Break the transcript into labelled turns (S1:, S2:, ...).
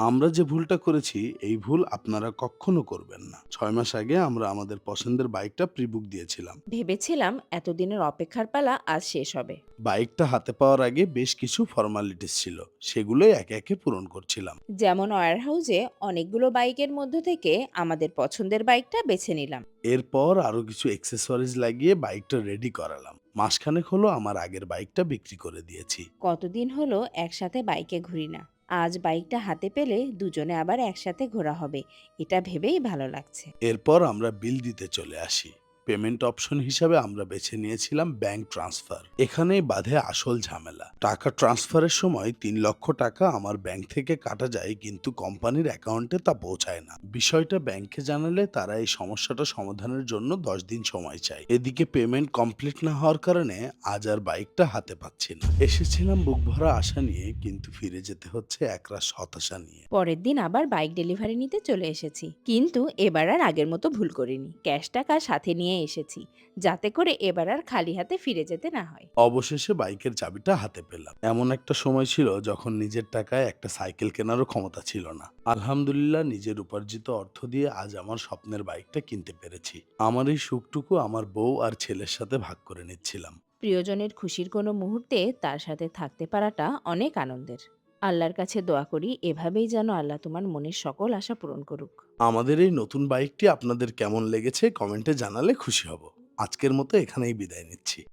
S1: আমরা যে ভুলটা করেছি, এই ভুল আপনারা কক্ষনো করবেন না। ৬ মাস আগে আমরা আমাদের পছন্দের বাইকটা প্রি-বুক দিয়েছিলাম।
S2: ভেবেছিলাম এতদিনের অপেক্ষার পালা আজ শেষ হবে।
S1: বাইকটা হাতে পাওয়ার আগে বেশ কিছু ফর্মালিটিস ছিল। সেগুলোই একে, একে পূরণ করছিলাম।
S2: যেমন ওয়্যারহাউসে অনেকগুলো বাইকের মধ্য থেকে আমাদের পছন্দের বাইকটা বেছে নিলাম।
S1: এরপর আরো কিছু অ্যাক্সেসরিজ লাগিয়ে বাইকটা রেডি করালাম। মাসখানেক হলো আমার আগের বাইকটা বিক্রি করে দিয়েছি।
S2: কতদিন হলো একসাথে বাইকে ঘুরি না। আজ বাইকটা হাতে পেলে দুজনে আবার একসাথে ঘোরা হবে, এটা ভেবেই ভালো লাগছে।
S1: এরপর আমরা বিল দিতে চলে আসি। পেমেন্ট অপশন হিসাবে আমরা বেছে নিয়েছিলাম ব্যাংক ট্রান্সফার। এখানেই বাধে আসল ঝামেলা। টাকা ট্রান্সফারের সময় ৩ লক্ষ টাকা আমার ব্যাংক থেকে কাটা যায়, কিন্তু কোম্পানির অ্যাকাউন্টে তা পৌঁছায় না। বিষয়টা ব্যাংকে জানালে তারা এই সমস্যাটা সমাধানের জন্য ১০ দিন সময় চায়। এদিকে পেমেন্ট কমপ্লিট না হওয়ার কারণে আজ আর বাইকটা হাতে পাচ্ছি না। এসেছিলাম বুক ভরা আশা নিয়ে, কিন্তু ফিরে যেতে হচ্ছে একরাশ হতাশা নিয়ে।
S2: পরের দিন আবার বাইক ডেলিভারি নিতে চলে এসেছি, কিন্তু এবার আর আগের মতো ভুল করিনি। ক্যাশ টাকা সাথে নিয়ে এসেছি, যাতে করে এবার আর খালি হাতে ফিরে যেতে না হয়।
S1: অবশেষে বাইকের চাবিটা হাতে পেলাম। এমন একটা সময় ছিল যখন নিজের টাকায় একটা সাইকেল কেনারও ক্ষমতা ছিল না। আলহামদুলিল্লাহ, নিজের উপার্জিত অর্থ দিয়ে আজ আমার স্বপ্নের বাইকটা কিনতে পেরেছি। আমার এই সুখটুকু আমার বউ আর ছেলের সাথে ভাগ করে নিচ্ছিলাম।
S2: প্রিয়জনের খুশির কোনো মুহূর্তে তার সাথে থাকতে পারাটা অনেক আনন্দের। আল্লাহর কাছে দোয়া করি এভাবেই যেন আল্লাহ তোমার মনের সকল আশা পূরণ করুক।
S1: আমাদের এই নতুন বাইকটি আপনাদের কেমন লেগেছে কমেন্টে জানালে খুশি হব। আজকের মতো এখানেই বিদায় নিচ্ছি।